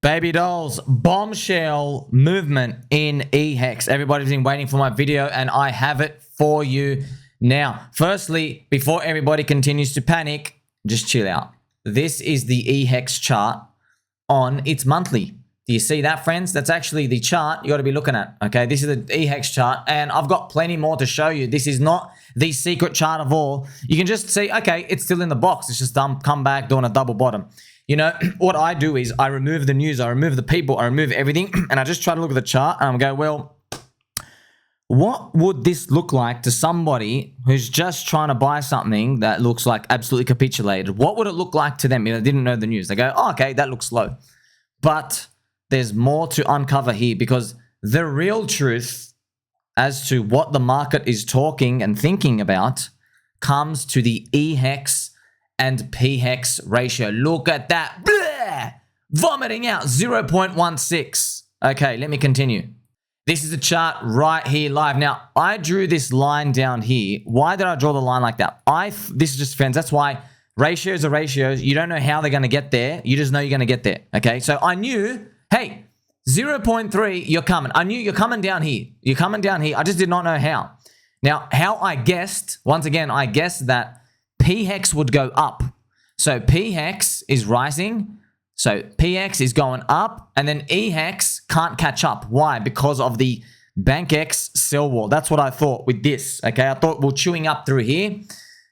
Baby dolls, bombshell movement in eHEX. Everybody's been waiting for my video and I have it for you now. Firstly, before everybody continues to panic, just chill out. This is the eHEX chart on its monthly. Do you see that, friends? That's actually the chart you got to be looking at. Okay, this is the eHEX chart and I've got plenty more to show you. This is not the secret chart of all. You can just see, okay, it's still in the box. It's just come back doing a double bottom. You know, what I do is I remove the news, I remove the people, I remove everything, and I just try to look at the chart and I go, well, what would this look like to somebody who's just trying to buy something that looks like absolutely capitulated? What would it look like to them if they didn't know the news? They go, oh, okay, that looks low. But there's more to uncover here because the real truth as to what the market is talking and thinking about comes to the eHEX and pHEX ratio. Look at that. Blah! Vomiting out 0.16. Okay, let me continue. This is the chart right here live. Now, I drew this line down here. Why did I draw the line like that? This is just, friends, that's why ratios are ratios. You don't know how they're going to get there. You just know you're going to get there. Okay, so I knew, hey, 0.3, you're coming. I knew you're coming down here. You're coming down here. I just did not know how. Now, how I guessed, once again, I guessed that pHEX would go up. So pHEX is rising. So pHEX is going up. And then eHEX can't catch up. Why? Because of the BankX sell wall. That's what I thought with this. Okay. I thought we're chewing up through here.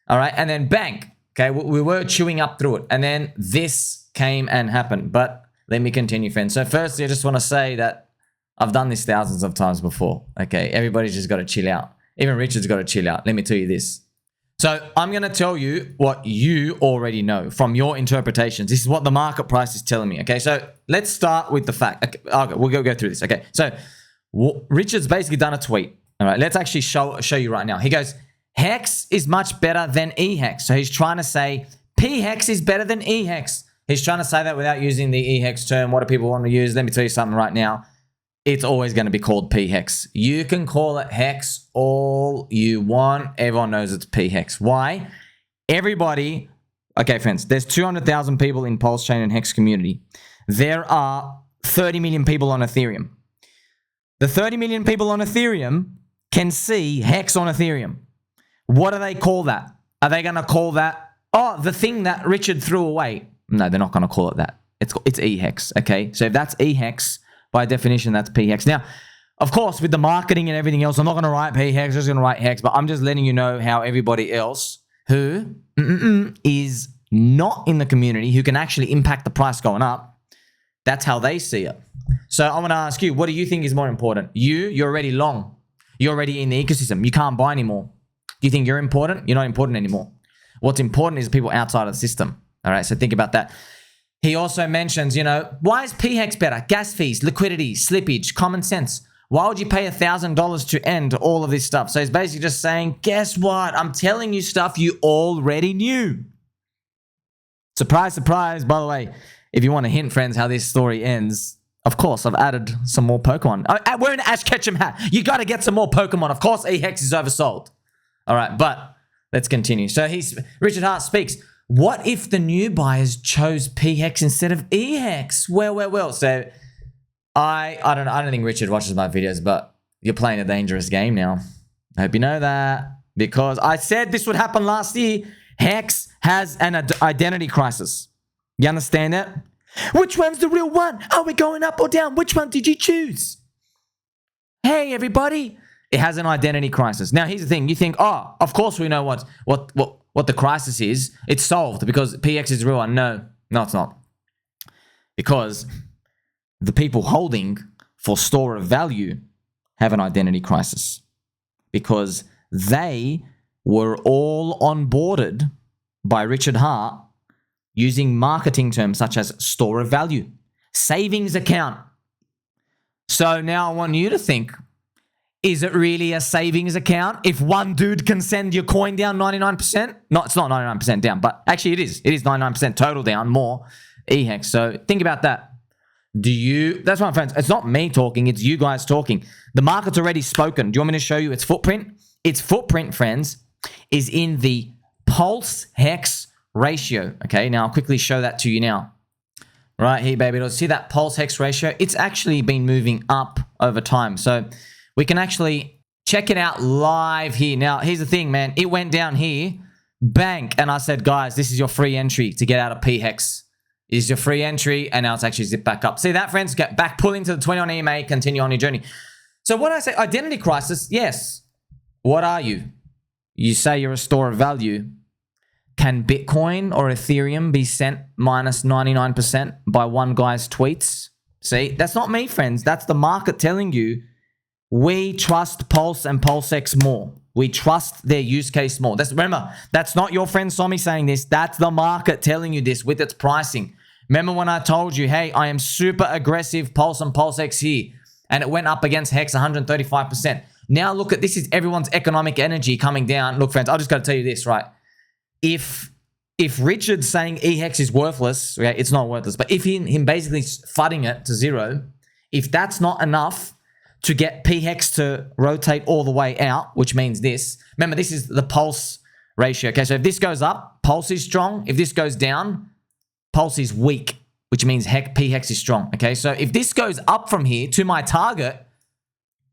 All right. And then bank. Okay. We were chewing up through it. And then this came and happened. But let me continue, friends. So firstly, I just want to say that I've done this thousands of times before. Okay. Everybody's just got to chill out. Even Richard's got to chill out. Let me tell you this. So I'm going to tell you what you already know from your interpretations. This is what the market price is telling me. Okay, so let's start with the fact. Okay, we'll go through this. Okay, so Richard's basically done a tweet. All right, let's actually show you right now. He goes, HEX is much better than eHEX. So he's trying to say pHEX is better than eHEX. He's trying to say that without using the eHEX term. What do people want to use? Let me tell you something right now. It's always going to be called pHEX. You can call it HEX all you want. Everyone knows it's pHEX. Why? Everybody, okay, friends, there's 200,000 people in Pulse Chain and HEX community. There are 30 million people on Ethereum. The 30 million people on Ethereum can see HEX on Ethereum. What do they call that? Are they going to call that, oh, the thing that Richard threw away? No, they're not going to call it that. It's eHEX, okay? So if that's eHEX, by definition, that's pHEX. Now, of course, with the marketing and everything else, I'm not going to write pHEX, I'm just going to write HEX, but I'm just letting you know how everybody else who is not in the community, who can actually impact the price going up, that's how they see it. So I want to ask you, what do you think is more important? You're already long. You're already in the ecosystem. You can't buy anymore. Do you think you're important? You're not important anymore. What's important is people outside of the system. All right, so think about that. He also mentions, you know, why is pHEX better? Gas fees, liquidity, slippage, common sense. Why would you pay $1,000 to end all of this stuff? So he's basically just saying, guess what? I'm telling you stuff you already knew. Surprise, surprise. By the way, if you want a hint, friends, how this story ends, of course, I've added some more Pokemon. We're in Ash Ketchum hat. You got to get some more Pokemon. Of course, eHEX is oversold. All right, but let's continue. So Richard Hart speaks. What if the new buyers chose pHEX instead of eHEX? Well. So I don't think Richard watches my videos, but you're playing a dangerous game now. I hope you know that because I said this would happen last year. HEX has an identity crisis. You understand that? Which one's the real one? Are we going up or down? Which one did you choose? Hey, everybody. It has an identity crisis. Now, here's the thing. You think, oh, of course we know what the crisis is. It's solved because pHEX is real. No, it's not. Because the people holding for store of value have an identity crisis. Because they were all onboarded by Richard Hart using marketing terms such as store of value, savings account. So now I want you to think, is it really a savings account if one dude can send your coin down 99%? No, it's not 99% down, but actually it is. It is 99% total down, more eHEX. So think about that. That's my friends. It's not me talking. It's you guys talking. The market's already spoken. Do you want me to show you its footprint? Its footprint, friends, is in the Pulse HEX ratio. Okay, now I'll quickly show that to you now. right here, baby. See that pulse hex ratio? It's actually been moving up over time. So we can actually check it out live here. Now, here's the thing, man. It went down here, bank, and I said, guys, this is your free entry to get out of pHEX. Is your free entry, and now it's actually zipped back up. See that, friends? Get back, pull into the 21 EMA, continue on your journey. So what I say, identity crisis, yes. What are you? You say you're a store of value. Can Bitcoin or Ethereum be sent minus 99% by one guy's tweets? See, that's not me, friends. That's the market telling you we trust Pulse and PulseX more. We trust their use case more. Remember, that's not your friend Sommi saying this. That's the market telling you this with its pricing. Remember when I told you, hey, I am super aggressive Pulse and PulseX here, and it went up against HEX 135%. Now look at this, is everyone's economic energy coming down. Look, friends, I just got to tell you this, right? If Richard's saying eHEX is worthless, okay, it's not worthless, but if him basically fudding it to zero, if that's not enough to get pHEX to rotate all the way out, which means this, remember, this is the pulse ratio, okay? So if this goes up, pulse is strong. If this goes down, pulse is weak, which means pHEX is strong, okay? So if this goes up from here to my target,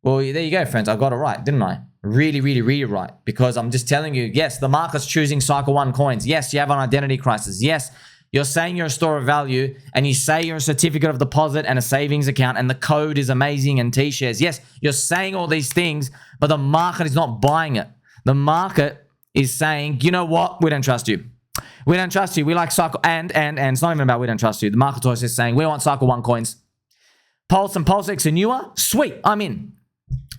well, there you go, friends. I got it right, didn't I? Really, really, really right. Because I'm just telling you, yes, the market's choosing cycle 1 coins. Yes, you have an identity crisis. Yes, you're saying you're a store of value, and you say you're a certificate of deposit and a savings account, and the code is amazing and T-shares. Yes, you're saying all these things, but the market is not buying it. The market is saying, you know what? We don't trust you. We don't trust you. We like cycle, and it's not even about we don't trust you. The market's always just saying, we want cycle 1 coins. Pulse and PulseX are newer. Sweet, I'm in.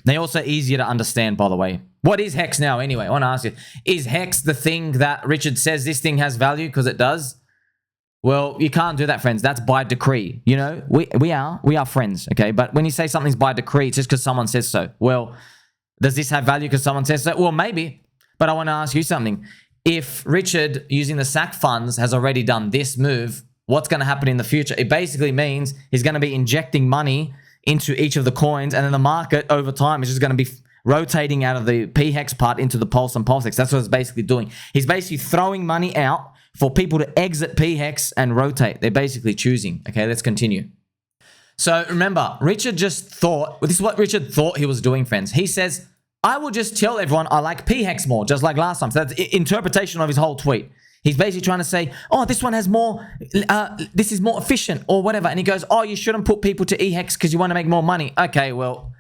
They're also easier to understand, by the way. What is HEX now, anyway? I want to ask you. Is HEX the thing that Richard says this thing has value because it does? Well, you can't do that, friends. That's by decree. You know, we are friends, okay? But when you say something's by decree, it's just because someone says so. Well, does this have value because someone says so? Well, maybe. But I want to ask you something. If Richard, using the SAC funds, has already done this move, what's going to happen in the future? It basically means he's going to be injecting money into each of the coins, and then the market over time is just going to be rotating out of the pHEX part into the Pulse and PulseX. That's what it's basically doing. He's basically throwing money out for people to exit pHEX and rotate. They're basically choosing. Okay, let's continue. So remember, Richard just thought, this is what Richard thought he was doing, friends. He says, I will just tell everyone I like pHEX more, just like last time. So that's interpretation of his whole tweet. He's basically trying to say, oh, this one has more, this is more efficient or whatever. And he goes, oh, you shouldn't put people to eHEX because you want to make more money. Okay, well,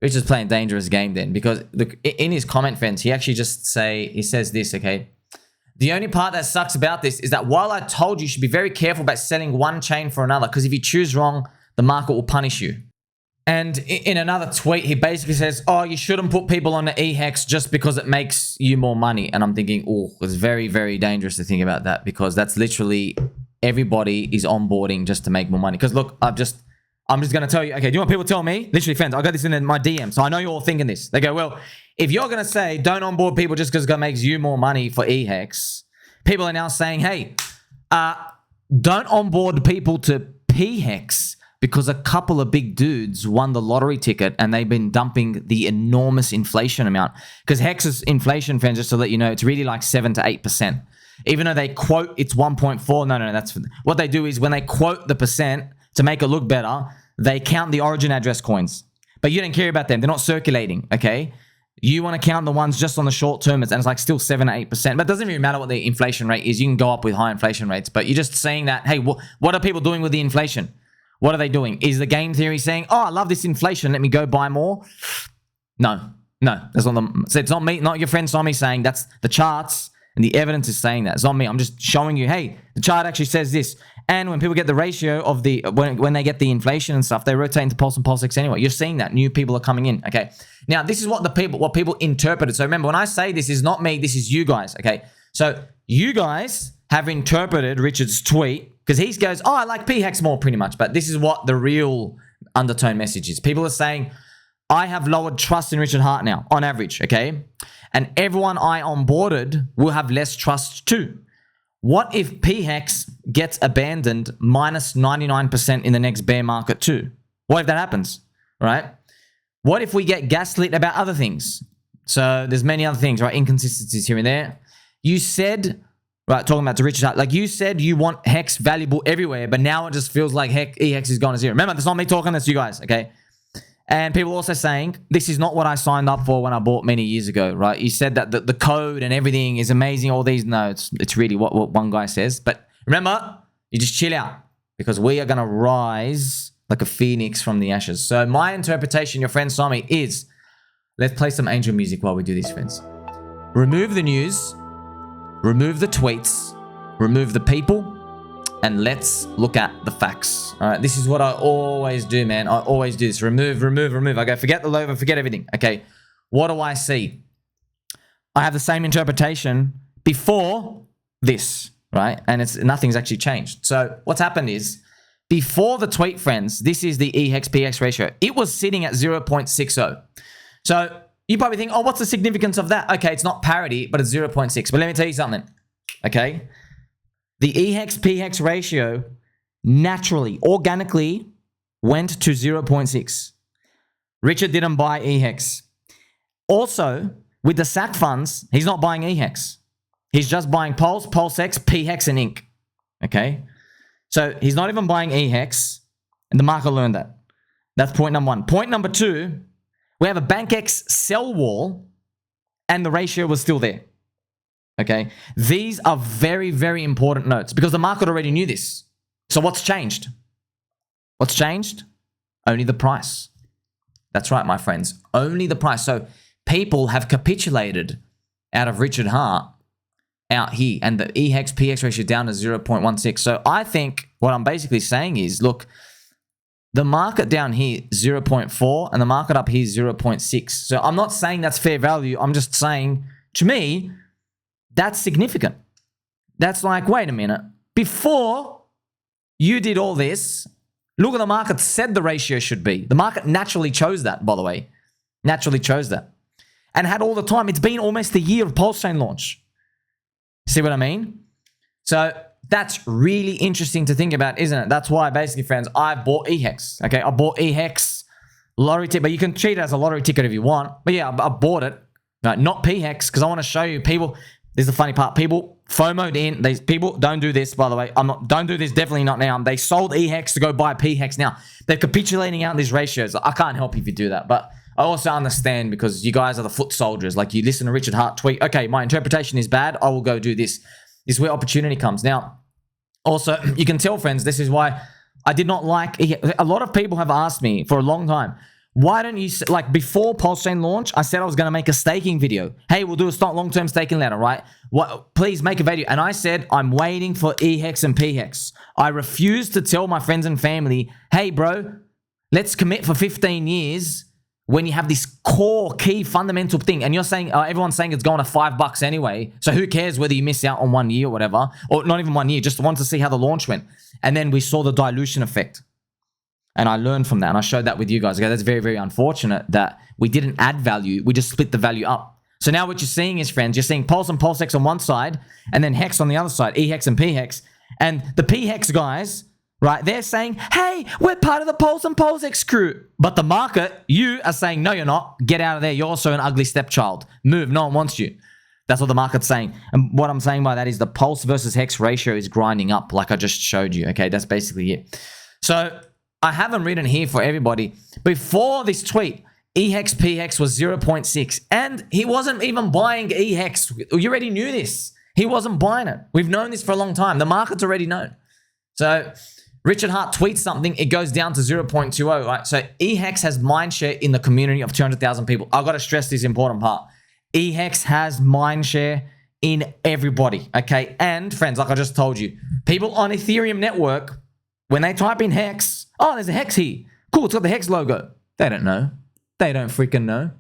Richard's playing dangerous game then, because look, in his comment, friends, he actually he says this, okay? The only part that sucks about this is that while I told you should be very careful about selling one chain for another, because if you choose wrong, the market will punish you. And in another tweet, he basically says, oh, you shouldn't put people on the eHEX just because it makes you more money. And I'm thinking, oh, it's very, very dangerous to think about that, because that's literally everybody is onboarding just to make more money. Because look, I'm just going to tell you, okay, do you want people to tell me? Literally, friends, I got this in my DM, so I know you're all thinking this. They go, well, if you're going to say don't onboard people just because it makes you more money for eHEX, people are now saying, hey, don't onboard people to pHEX because a couple of big dudes won the lottery ticket and they've been dumping the enormous inflation amount. Because HEX's inflation, friends, just to let you know, it's really like 7 to 8%. Even though they quote it's 1.4, no, that's what they do is when they quote the percent to make it look better, they count the origin address coins. But you don't care about them. They're not circulating, okay? You want to count the ones just on the short term, and it's like still 7 to 8%. But it doesn't really matter what the inflation rate is. You can go up with high inflation rates, but you're just saying that, hey, what are people doing with the inflation? What are they doing? Is the game theory saying, oh, I love this inflation, let me go buy more? No, that's not so it's not me, not your friend Sommi saying that's the charts, and the evidence is saying that. It's not me. I'm just showing you, hey, the chart actually says this. And when people get the ratio of the, when they get the inflation and stuff, they rotate into Pulse and PulseX anyway. You're seeing that. New people are coming in, okay? Now, this is what people interpreted. So remember, when I say this is not me, this is you guys, okay? So you guys have interpreted Richard's tweet because he goes, oh, I like pHEX more pretty much. But this is what the real undertone message is. People are saying, I have lowered trust in Richard Hart now, on average, okay? And everyone I onboarded will have less trust too. What if pHEX gets abandoned minus 99% in the next bear market too? What if that happens, right? What if we get gaslit about other things? So there's many other things, right? Inconsistencies here and there. You said Right, talking about to Richard Hart. Like you said, you want HEX valuable everywhere, but now it just feels like eHEX is going to zero. Remember, that's not me talking, that's you guys, okay? And people also saying, this is not what I signed up for when I bought many years ago, right? You said that the code and everything is amazing, all these. No, it's really what one guy says. But remember, you just chill out because we are going to rise like a phoenix from the ashes. So my interpretation, your friend Sommi, is let's play some angel music while we do this, friends. Remove the news, remove the tweets, remove the people, and let's look at the facts. All right, this is what I always do, man. I always do this. Remove. I go, forget the logo, forget everything. Okay, what do I see? I have the same interpretation before this, right? And nothing's actually changed. So what's happened is, before the tweet, friends, this is the eHEX pHEX ratio. It was sitting at 0.60. So you probably think, oh, what's the significance of that? Okay, it's not parity, but it's 0.6. But let me tell you something, okay? The eHEX pHEX ratio naturally, organically went to 0.6. Richard didn't buy eHEX. Also, with the SAC funds, he's not buying eHEX. He's just buying Pulse, PulseX, pHEX, and Inc. Okay? So he's not even buying eHEX, and the market learned that. That's point number one. Point number two, we have a BankX sell wall, and the ratio was still there. Okay, these are very, very important notes because the market already knew this. So what's changed? What's changed? Only the price. That's right, my friends. Only the price. So people have capitulated out of Richard Hart out here, and the eHEX pHEX ratio down to 0.16. So I think what I'm basically saying is, look, the market down here 0.4 and the market up here 0.6. So I'm not saying that's fair value. I'm just saying, to me, that's significant. That's like, wait a minute. Before you did all this, look what the market said the ratio should be. The market naturally chose that, by the way. Naturally chose that. And had all the time. It's been almost a year of Pulse Chain launch. See what I mean? So that's really interesting to think about, isn't it? That's why, basically, friends, I bought eHEX. Okay, I bought eHEX lottery ticket. But you can treat it as a lottery ticket if you want. But yeah, I bought it. Not pHEX, because I want to show you people. This is the funny part. People FOMO'd in. People don't do this, by the way. Don't do this, definitely not now. They sold eHEX to go buy pHEX now. They're capitulating out these ratios. I can't help if you do that. But I also understand because you guys are the foot soldiers. Like, you listen to Richard Hart tweet, okay, my interpretation is bad. I will go do this. This is where opportunity comes. Now, also, you can tell, friends, this is why I did not like eHEX. A lot of people have asked me for a long time, why don't you, like, before Pulse Chain launch, I said I was going to make a staking video. Hey, we'll do a long-term staking ladder, right? Please make a video. And I said, I'm waiting for eHEX and pHEX. I refused to tell my friends and family, hey, bro, let's commit for 15 years when you have this core, key, fundamental thing. And you're saying, everyone's saying it's going to $5 anyway. So who cares whether you miss out on 1 year or whatever, or not even 1 year, just want to see how the launch went. And then we saw the dilution effect. And I learned from that, and I showed that with you guys. Okay, that's very, very unfortunate that we didn't add value. We just split the value up. So now what you're seeing is, friends, you're seeing Pulse and PulseX on one side, and then HEX on the other side, eHEX and pHEX. And the pHEX guys, right, they're saying, hey, we're part of the Pulse and PulseX crew. But the market, you are saying, no, you're not. Get out of there. You're also an ugly stepchild. Move. No one wants you. That's what the market's saying. And what I'm saying by that is the Pulse versus HEX ratio is grinding up, like I just showed you. Okay, that's basically it. So I haven't written here for everybody. Before this tweet, eHEX pHEX was 0.6. And he wasn't even buying eHEX. You already knew this. He wasn't buying it. We've known this for a long time. The market's already known. So Richard Hart tweets something. It goes down to 0.20, right? So eHEX has mindshare in the community of 200,000 people. I've got to stress this important part. eHEX has mindshare in everybody, okay? And friends, like I just told you, people on Ethereum network, when they type in HEX, oh, there's a HEX here. Cool, it's got the HEX logo. They don't know. They don't freaking know.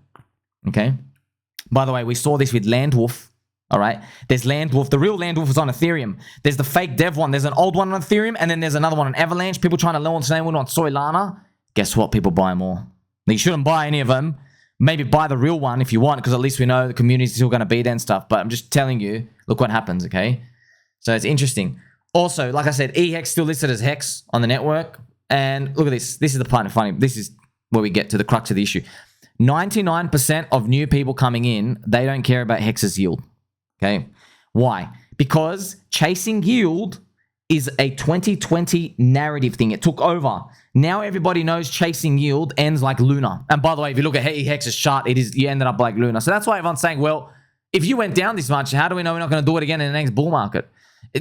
Okay? By the way, we saw this with Landwolf. All right? There's Landwolf. The real Landwolf is on Ethereum. There's the fake dev one. There's an old one on Ethereum, and then there's another one on Avalanche. People trying to launch Landwolf on Solana. Guess what? People buy more. You shouldn't buy any of them. Maybe buy the real one if you want, because at least we know the community's still going to be there and stuff. But I'm just telling you, look what happens, okay? So it's interesting. Also, like I said, eHEX still listed as HEX on the network. And look at this. This is the part of funny. This is where we get to the crux of the issue. 99% of new people coming in, they don't care about HEX's yield. Okay? Why? because chasing yield is a 2020 narrative thing. It took over. Now everybody knows chasing yield ends like Luna. And by the way, if you look at eHEX's chart, you ended up like Luna. So that's why everyone's saying, well, if you went down this much, how do we know we're not going to do it again in the next bull market?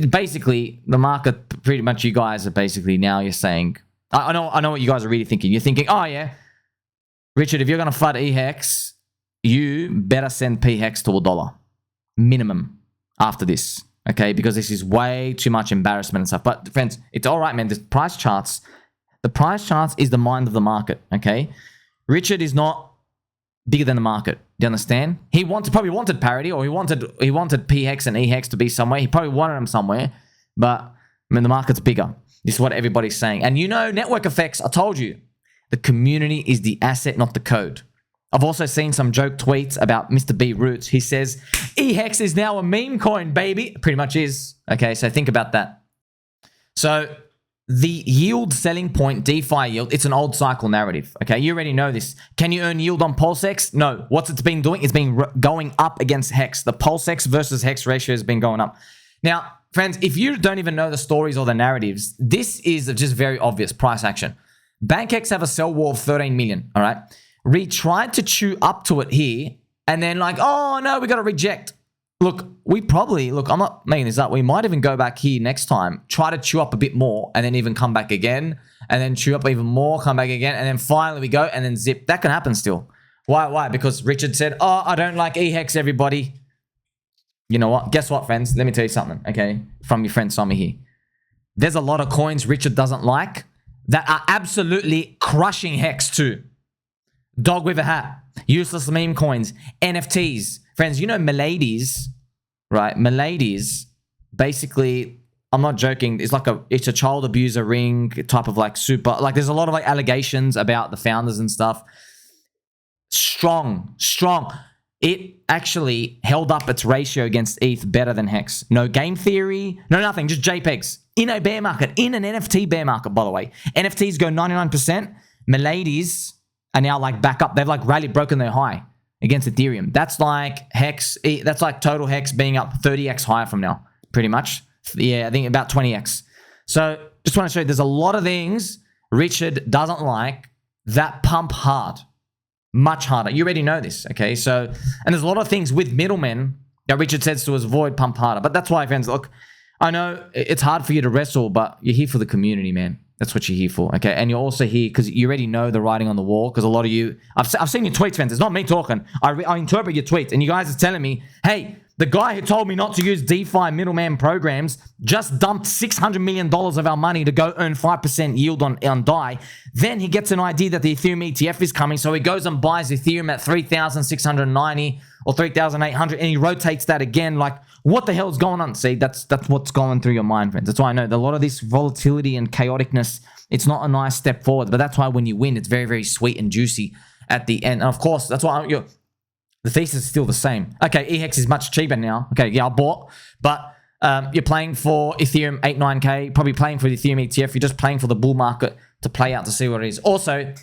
Basically, the market, pretty much you guys are basically now you're saying, I know what you guys are really thinking. You're thinking, oh yeah, Richard, if you're going to flood eHEX, you better send pHEX to $1 minimum after this. Okay, because this is way too much embarrassment and stuff. But friends, it's all right, man. The price charts is the mind of the market. Okay, Richard is not bigger than the market. Do you understand? He probably wanted parity, or he wanted pHEX and eHEX to be somewhere. He probably wanted them somewhere, but I mean the market's bigger. This is what everybody's saying. And you know, network effects. I told you, the community is the asset, not the code. I've also seen some joke tweets about Mr. B Roots. He says, eHEX is now a meme coin, baby. Pretty much is. Okay, so think about that. So the yield selling point, DeFi yield, it's an old cycle narrative. Okay, you already know this. Can you earn yield on PulseX? No. What's it been doing? It's been going up against HEX. The PulseX versus HEX ratio has been going up. Now, friends, if you don't even know the stories or the narratives, this is just very obvious price action. BankX have a sell wall of 13 million, all right? We tried to chew up to it here, and then like, oh no, we got to reject. Look, I'm not making this up. We might even go back here next time, try to chew up a bit more, and then even come back again, and then chew up even more, come back again, and then finally we go, and then zip. That can happen still. Why? Because Richard said, oh, I don't like eHEX, everybody. You know what? Guess what, friends? Let me tell you something, okay? From your friend Sommi here. There's a lot of coins Richard doesn't like that are absolutely crushing HEX too. Dog with a hat, useless meme coins, NFTs. Friends, you know Miladies, right? Miladies, basically, I'm not joking. It's a child abuser ring type of like super, like there's a lot of like allegations about the founders and stuff. Strong. It actually held up its ratio against ETH better than HEX. No game theory, no nothing, just JPEGs. In a bear market, in an NFT bear market, by the way. NFTs go 99%. Miladies are now like back up. They've like rallied, broken their high against Ethereum. That's like HEX. That's like total HEX being up 30x higher from now, pretty much. Yeah, I think about 20x. So just want to show you, there's a lot of things Richard doesn't like that pump hard, much harder. You already know this, okay? So, and there's a lot of things with middlemen that Richard says to avoid pump harder. But that's why, friends, look, I know it's hard for you to wrestle, but you're here for the community, man. That's what you're here for, okay? And you're also here because you already know the writing on the wall, because a lot of you, I've seen your tweets, friends. It's not me talking. I interpret your tweets, and you guys are telling me, hey, the guy who told me not to use DeFi middleman programs just dumped $600 million of our money to go earn 5% yield on DAI. Then he gets an idea that the Ethereum ETF is coming, so he goes and buys Ethereum at 3,690 or 3,800, and he rotates that again. Like, what the hell's going on? See, that's what's going through your mind, friends. That's why I know that a lot of this volatility and chaoticness, it's not a nice step forward, but that's why when you win, it's very, very sweet and juicy at the end. And of course, that's why the thesis is still the same. Okay, eHEX is much cheaper now. Okay, yeah, I bought, but you're playing for Ethereum 8-9K, probably playing for the Ethereum ETF. You're just playing for the bull market to play out to see what it is. Also,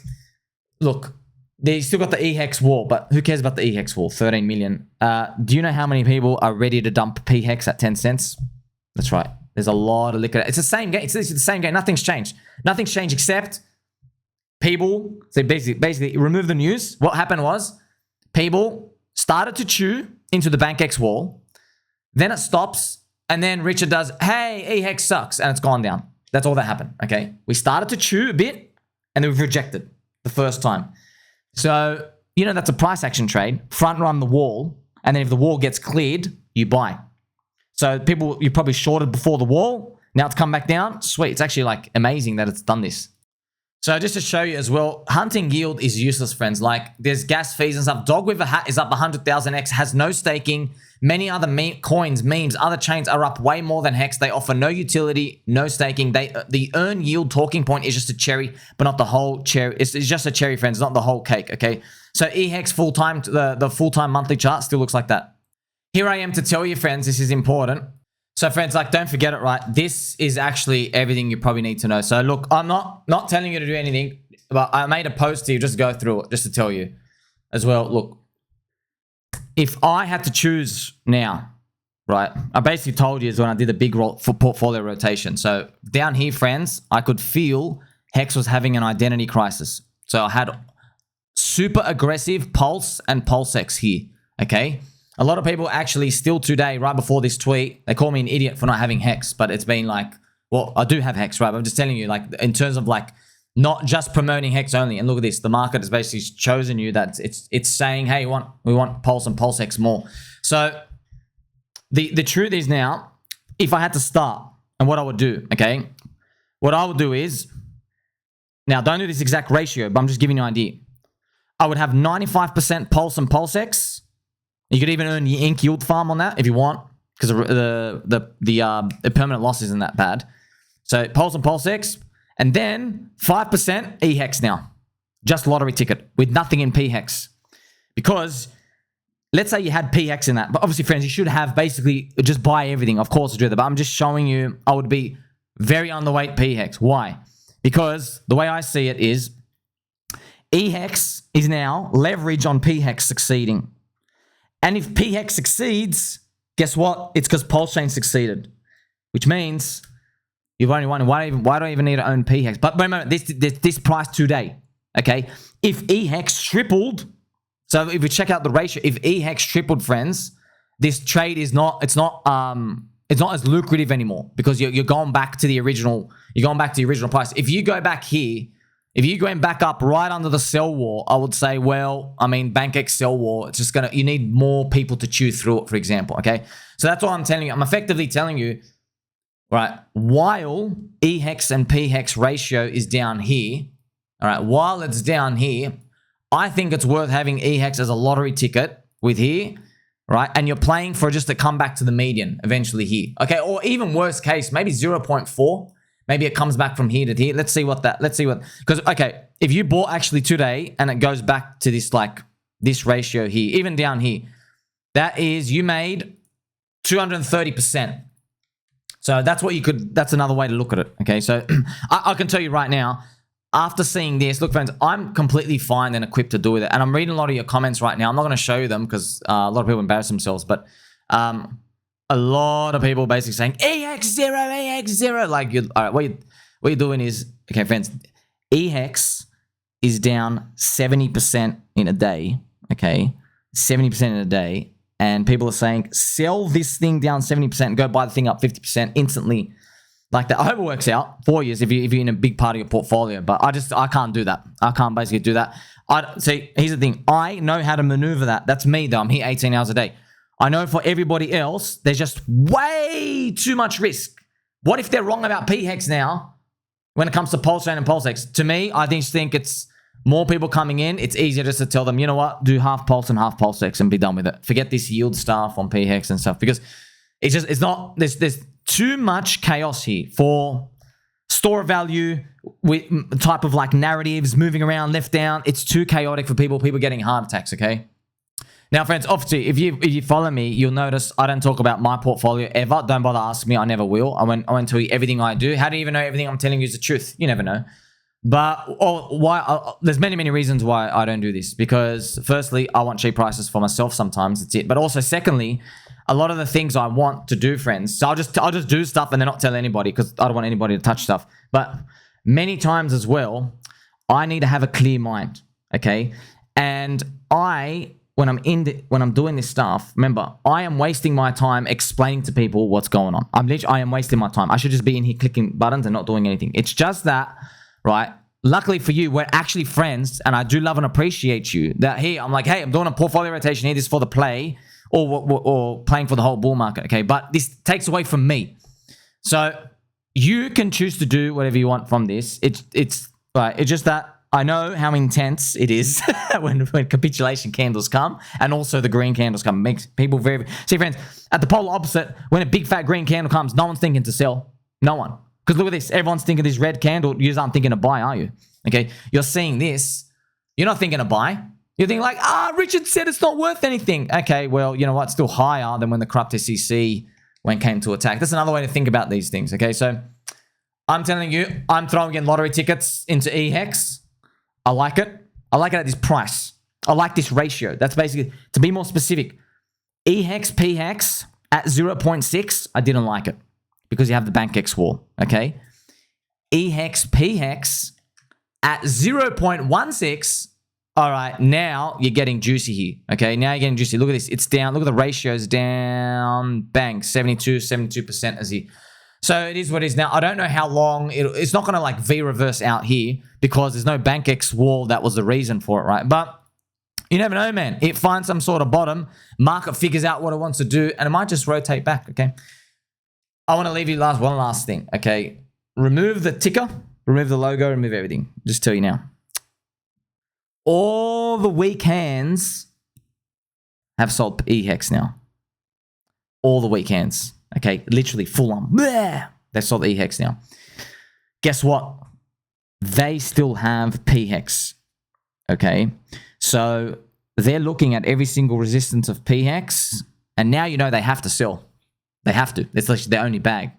look, they still got the eHEX wall, but who cares about the eHEX wall? 13 million. Do you know how many people are ready to dump pHEX at 10 cents? That's right. There's a lot of liquid. It's the same game. It's the same game. Nothing's changed. Nothing's changed except people. So basically, remove the news. What happened was people started to chew into the BankX wall. Then it stops. And then Richard does, hey, eHEX sucks. And it's gone down. That's all that happened. Okay. We started to chew a bit and then we've rejected the first time. So, you know, that's a price action trade. Front run the wall. And then if the wall gets cleared, you buy. So people, you probably shorted before the wall. Now it's come back down. Sweet. It's actually like amazing that it's done this. So just to show you as well, hunting yield is useless, friends. Like there's gas fees and stuff. Dog with a hat is up 100,000x, has no staking. Many other coins, memes, other chains are up way more than HEX. They offer no utility, no staking. The earn yield talking point is just a cherry, but not the whole cherry. It's just a cherry, friends, not the whole cake, okay? So eHEX full-time, the full-time monthly chart still looks like that. Here I am to tell you, friends, this is important. So friends, like, don't forget it, right? This is actually everything you probably need to know. So look, I'm not telling you to do anything, but I made a post here, just go through it, just to tell you as well. Look, if I had to choose now right? I basically told you is when I did the big for portfolio rotation. So down here, friends, I could feel HEX was having an identity crisis. So I had super aggressive Pulse and PulseX here, okay? A lot of people actually still today, right before this tweet, they call me an idiot for not having HEX, but it's been like, well, I do have HEX, right? But I'm just telling you, like, in terms of like, not just promoting HEX only. And look at this, the market has basically chosen you that it's saying, hey, we want Pulse and PulseX more. So the truth is now, if I had to start and what I would do, okay? What I would do is, now don't do this exact ratio, but I'm just giving you an idea. I would have 95% Pulse and PulseX. You could even earn the ink yield farm on that if you want, because the permanent loss isn't that bad. So Pulse and PulseX, and then 5% eHEX now. Just lottery ticket with nothing in pHEX. Because let's say you had pHEX in that. But obviously, friends, you should have basically just buy everything. Of course, to do that. But I'm just showing you I would be very underweight pHEX. Why? Because the way I see it is eHEX is now leverage on pHEX succeeding. And if pHEX succeeds, guess what? It's because Pulse Chain succeeded. Which means you've only won. Why do I even need to own pHEX? But wait a moment, this price today, okay? If eHEX tripled, so if we check out the ratio, if eHEX tripled, friends, this trade is not, it's not as lucrative anymore because you're going back to the original, price. If you go back here, if you're going back up right under the sell wall, I would say, well, I mean, BankX sell wall, it's just you need more people to chew through it, for example, okay? So that's what I'm telling you. I'm effectively telling you, right, while eHEX and pHEX ratio is down here, all right, while it's down here, I think it's worth having eHEX as a lottery ticket with here, right? And you're playing for just to come back to the median eventually here, okay? Or even worst case, maybe 0.4. Maybe it comes back from here to here. Let's see what, because, okay, if you bought actually today and it goes back to this, like, this ratio here, even down here, that is, you made 230%. So that's what you could, that's another way to look at it, okay? So I can tell you right now, after seeing this, look, friends, I'm completely fine and equipped to do with it. And I'm reading a lot of your comments right now. I'm not going to show you them because a lot of people embarrass themselves, but a lot of people basically saying eHEX 0, eHEX 0. Like, all right, what you're doing is, okay, friends, eHEX is down 70% in a day, okay? 70% in a day. And people are saying, sell this thing down 70% and go buy the thing up 50% instantly. Like that. I hope it works out for you if you're in a big part of your portfolio. But I can't do that. I can't basically do that. See, here's the thing. I know how to maneuver that. That's me, though. I'm here 18 hours a day. I know for everybody else, there's just way too much risk. What if they're wrong about pHEX now when it comes to Pulse Chain and PulseX? To me, I just think it's more people coming in. It's easier just to tell them, you know what, do half Pulse and half PulseX and be done with it. Forget this yield stuff on pHEX and stuff because it's not, there's too much chaos here for store of value with type of like narratives moving around left down. It's too chaotic for people getting heart attacks, okay? Now, friends, obviously, if you follow me, you'll notice I don't talk about my portfolio ever. Don't bother asking me. I never will. I won't tell you everything I do. How do you even know everything I'm telling you is the truth? You never know. But there's many reasons why I don't do this. Because firstly, I want cheap prices for myself sometimes. That's it. But also, secondly, a lot of the things I want to do, friends. So I'll just do stuff and then not tell anybody because I don't want anybody to touch stuff. But many times as well, I need to have a clear mind. Okay, and when I'm doing this stuff, remember, I am wasting my time explaining to people what's going on. I am wasting my time. I should just be in here clicking buttons and not doing anything. It's just that, right? Luckily for you, we're actually friends, and I do love and appreciate you. That here, I'm like, hey, I'm doing a portfolio rotation here. This is for the play, or playing for the whole bull market, okay? But this takes away from me. So you can choose to do whatever you want from this. It's right. It's just that I know how intense it is when capitulation candles come, and also the green candles come. It makes people very... See, friends, at the polar opposite, when a big fat green candle comes, no one's thinking to sell. No one. Because look at this. Everyone's thinking this red candle. You aren't thinking to buy, are you? Okay? You're seeing this. You're not thinking to buy. You're thinking like, Richard said it's not worth anything. Okay, well, you know what? It's still higher than when the corrupt SEC came to attack. That's another way to think about these things, okay? So I'm telling you, I'm throwing in lottery tickets into eHEX. I like it. I like it at this price. I like this ratio. That's basically, to be more specific, eHEX, pHEX at 0.6, I didn't like it because you have the BankX wall, okay? eHEX pHEX at 0.16, all right, now you're getting juicy here, okay? Now you're getting juicy. Look at this. It's down. Look at the ratios down. Bang, 72% as he. So it is what it is. Now, I don't know how long. It's not going to like V-reverse out here because there's no BankX wall. That was the reason for it, right? But you never know, man. It finds some sort of bottom. Market figures out what it wants to do, and it might just rotate back, okay? I want to leave you one last thing, okay? Remove the ticker, remove the logo, remove everything. Just tell you now. All the weak hands have sold eHEX now. All the weak hands, okay? Literally full on. Bleh! They sold eHEX now. Guess what? They still have pHEX, okay? So they're looking at every single resistance of pHEX, and now you know they have to sell. They have to. It's literally their only bag.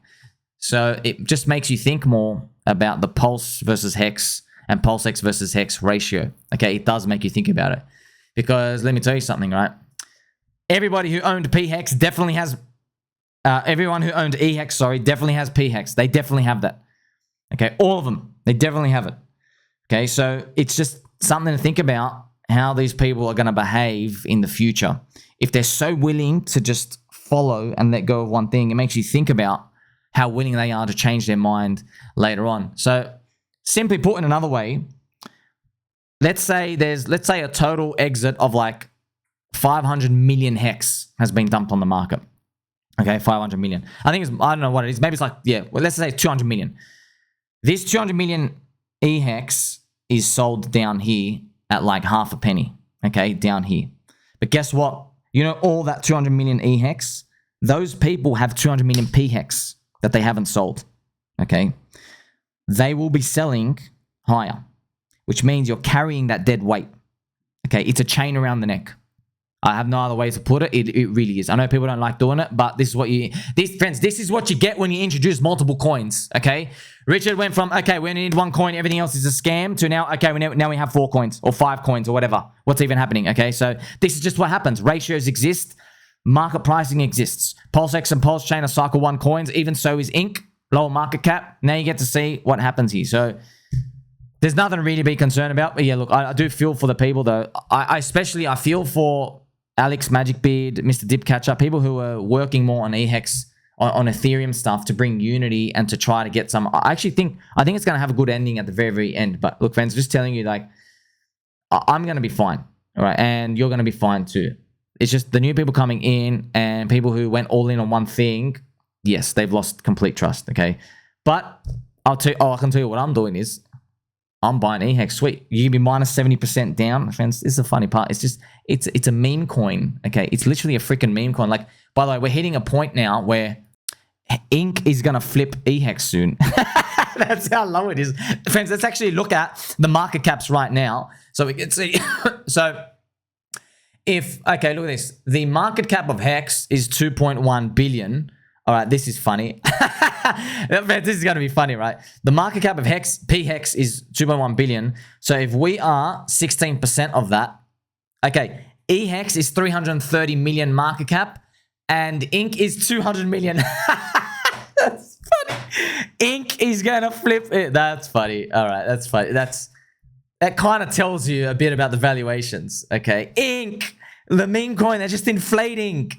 So it just makes you think more about the Pulse versus Hex and PulseX versus Hex ratio. Okay, it does make you think about it. Because let me tell you something, right? Everybody who owned pHEX definitely has... everyone who owned eHEX, sorry, definitely has pHEX. They definitely have that. Okay, all of them. They definitely have it. Okay, so it's just something to think about how these people are going to behave in the future. If they're so willing to just follow and let go of one thing, it makes you think about how willing they are to change their mind later on. So simply put in another way, let's say a total exit of like 500 million HEX has been dumped on the market. Okay, 500 million. I don't know what it is. Maybe it's like, yeah, well, let's say 200 million. This 200 million eHEX is sold down here at like half a penny. Okay, down here. But guess what? You know, all that 200 million eHEX, those people have 200 million pHEX that they haven't sold, okay? They will be selling higher, which means you're carrying that dead weight, okay? It's a chain around the neck. I have no other way to put it. It really is. I know people don't like doing it, but this is what friends, this is what you get when you introduce multiple coins, okay? Richard went from, okay, we only need one coin, everything else is a scam, to now, okay, now we have 4 coins or 5 coins or whatever. What's even happening, okay? So this is just what happens. Ratios exist. Market pricing exists. PulseX and Pulse Chain are cycle 1 coins. Even so is Inc. Lower market cap. Now you get to see what happens here. So there's nothing really to be concerned about. But yeah, look, I do feel for the people though. I feel for Alex Magicbeard, Mr. Dipcatcher, people who are working more on eHEX, on Ethereum stuff to bring unity and to try to get some. I think it's going to have a good ending at the very, very end. But look, friends, just telling you, like, I'm going to be fine. All right. And you're going to be fine too. It's just the new people coming in and people who went all in on one thing. Yes, they've lost complete trust. Okay. But I can tell you what I'm doing is I'm buying eHEX. Sweet. You can be minus 70% down. Friends, this is the funny part. It's just, it's a meme coin. Okay. It's literally a freaking meme coin. Like, by the way, we're hitting a point now where Inc is going to flip eHEX soon. That's how low it is. Friends, let's actually look at the market caps right now so we can see. So, okay, look at this. The market cap of HEX is 2.1 billion. All right, this is funny. This is going to be funny, right? The market cap of pHEX is 2.1 billion. So if we are 16% of that, okay, eHEX is 330 million market cap and Inc is 200 million. That's funny. Inc is going to flip it. That's funny. All right, that's funny. That kind of tells you a bit about the valuations. Okay, Inc, the meme coin, they're just inflating.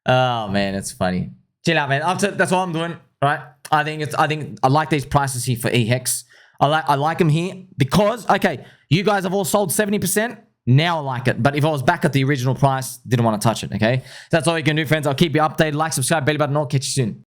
Oh man, it's funny. Chill out, man. That's all I'm doing, right? I like these prices here for eHEX. I like them here because, okay, you guys have all sold 70%. Now I like it. But if I was back at the original price, didn't want to touch it, okay? That's all you can do, friends. I'll keep you updated. Like, subscribe, belly button, all. Catch you soon.